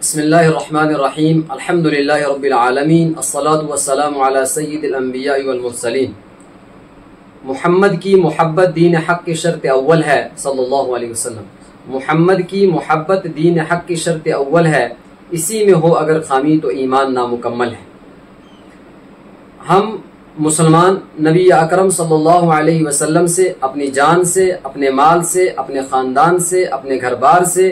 बिस्मिल्लाहिर्रहमानिर्रहीम अल्हम्दुलिल्लाहि रब्बिल आलमीन अस्सलातु वस्सलामु अला सय्यिदिल अंबिया वल मुरसलीन। मुहम्मद की मोहब्बत दीन हक़ की शर्त अव्वल है सल्लल्लाहु अलैहि वसल्लम। मुहम्मद की मोहब्बत दीन हक़ की शर्त अव्वल है, इसी में हो अगर खामी तो ईमान नामुकम्मल है। हम मुसलमान नबी अकरम सल्लल्लाहु अलैहि वसल्लम से अपनी जान से, अपने माल से, अपने ख़ानदान से, अपने घर बार से,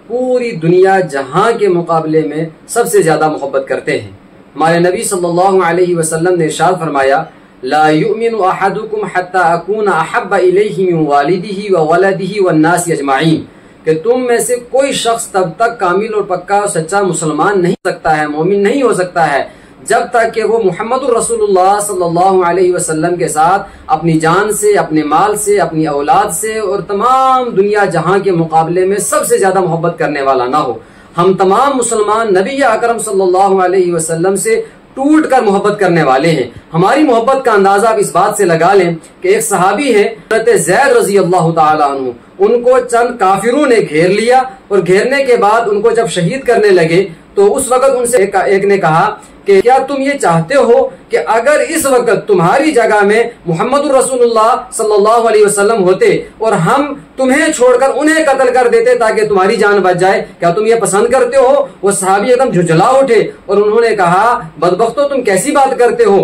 पूरी दुनिया जहां के मुकाबले में सबसे ज्यादा मोहब्बत करते हैं। हमारे नबी सल्लल्लाहु अलैहि वसल्लम ने इरशाद फरमाया, ला युमिनु अहदुकुम हत्ता अकूना अहब्बा इलैहि मिन वालिदिही व वलदिही वन नास अजमाइन, कि तुम में से कोई शख्स तब तक कामिल और पक्का और सच्चा मुसलमान नहीं हो सकता है, मोमिन नहीं हो सकता है, जब तक कि वो मुहम्मदुर रसूलुल्लाह सल्लल्लाहु अलैहि वसल्लम के साथ अपनी जान से, अपने माल से, अपनी औलाद से और तमाम दुनिया जहां के मुकाबले में सबसे ज्यादा मोहब्बत करने वाला ना हो। हम तमाम मुसलमान नबी अकरम सल्लल्लाहु अलैहि वसल्लम से टूट कर मोहब्बत करने वाले हैं। हमारी मोहब्बत का अंदाजा आप इस बात से लगा लें कि एक सहाबी है हज़रत ज़ैद रज़ी अल्लाह ताला अन्हु, उनको चंद काफिरों ने घेर लिया और घेरने के बाद उनको जब शहीद करने लगे तो उस वक्त उनसे एक ने कहा कि क्या तुम ये चाहते हो कि अगर इस वक्त तुम्हारी जगह में मुहम्मदुर रसूलुल्लाह सल्लल्लाहु अलैहि वसल्लम होते और हम तुम्हें छोड़कर उन्हें कत्ल कर देते ताकि तुम्हारी जान बच जाए, क्या तुम ये पसंद करते हो? वो सहाबी एकदम झुंझला उठे और उन्होंने कहा, बदबख्तो तुम कैसी बात करते हो,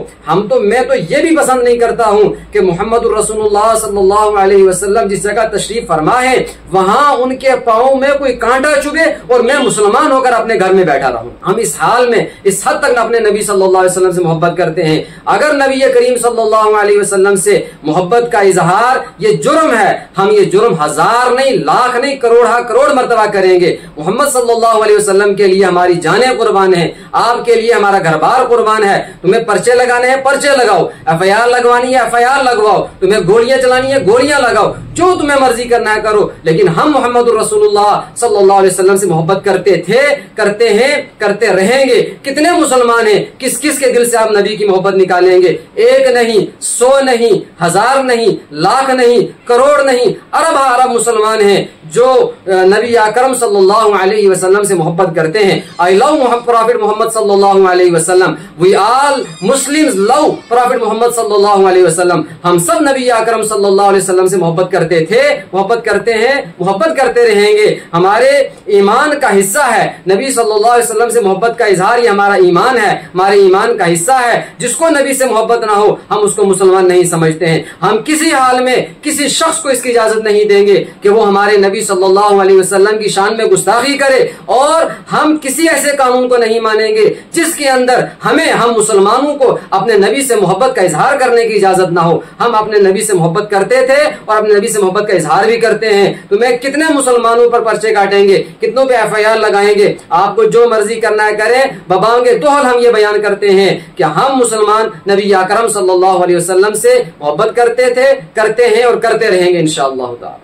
मैं तो ये भी पसंद नहीं करता हूँ कि मुहम्मदुर रसूलुल्लाह सल्लल्लाहु अलैहि वसल्लम जिस जगह तशरीफ फरमा है वहां उनके पाँव में कोई कांटा चुभे और मैं मुसलमान होकर अपने घर में बैठा रहूं। हम इस हाल में इस हद तक अपने नबी सल्लल्लाहु अलैहि वसल्लम से मोहब्बत करते हैं। अगर नबी करीम सल्लल्लाहु अलैहि वसल्लम से मोहब्बत का इजहार ये जुर्म है, हम ये जुर्म हजार नहीं, लाख नहीं, करोड़ मर्तबा करेंगे। मोहम्मद सल्लल्लाहु अलैहि वसल्लम के लिए हमारी जानें कुर्बान है, आपके लिए हमारा घर बार कुर्बान है। तुम्हें पर्चे लगाने हैं पर्चे लगाओ, FIR लगवानी है FIR लगवाओ, तुम्हें गोलियां चलानी है गोलियां लगाओ, जो तुम्हें मर्जी करना है करो, लेकिन हम मुहम्मदुर रसूलुल्लाह सल्लल्लाहु अलैहि वसल्लम से मोहब्बत करते थे, करते हैं, करते रहेंगे। कितने मुसलमान हैं, किस किस के दिल से आप नबी की मोहब्बत निकालेंगे? एक नहीं, 100 नहीं, हजार नहीं, लाख नहीं, करोड़ नहीं, अरब मुसलमान हैं जो नबी अकरम सल्लल्लाहु अलैहि वसल्लम से मोहब्बत करते हैं। आई लव प्रॉफिट मोहम्मद सल्लल्लाहु अलैहि वसल्लम, we all Muslims love prophet Mohammad सल्लल्लाहु अलैहि वसल्लम। हम सब नबी अकरम सल्लल्लाहु अलैहि वसल्लम से मोहब्बत करते थे, मोहब्बत करते हैं, मोहब्बत करते रहेंगे। हमारे ईमान का हिस्सा है नबी सल्लल्लाहु अलैहि वसल्लम से मोहब्बत का इजहार, ये हमारा ईमान है, हमारे ईमान का हिस्सा है। जिसको नबी से मोहब्बत ना हो हम उसको मुसलमान नहीं समझते हैं। हम किसी हाल में किसी शख्स को इसकी इजाजत नहीं देंगे कि वो हमारे नबी सल्लल्लाहु अलैहि वसल्लम की शान में गुस्ताखी करे, और हम किसी ऐसे कानून को नहीं मानेंगे जिसके अंदर हम मुसलमानों को अपने नबी से मोहब्बत का इजहार करने की इजाजत ना हो। हम अपने नबी से मोहब्बत करते थे और अपने नबी से मोहब्बत का इजहार भी करते हैं। तो मैं कितने मुसलमानों पर पर्चे काटेंगे, कितनों पे FIR लगाएंगे, आपको जो मर्जी करना है करें। बबाओगे दोहल हम ये बयान करते हैं कि हम मुसलमान नबी अकरम सल्लल्लाहु अलैहि वसल्लम से मोहब्बत करते थे, करते हैं और करते रहेंगे इंशाअल्लाह ताला।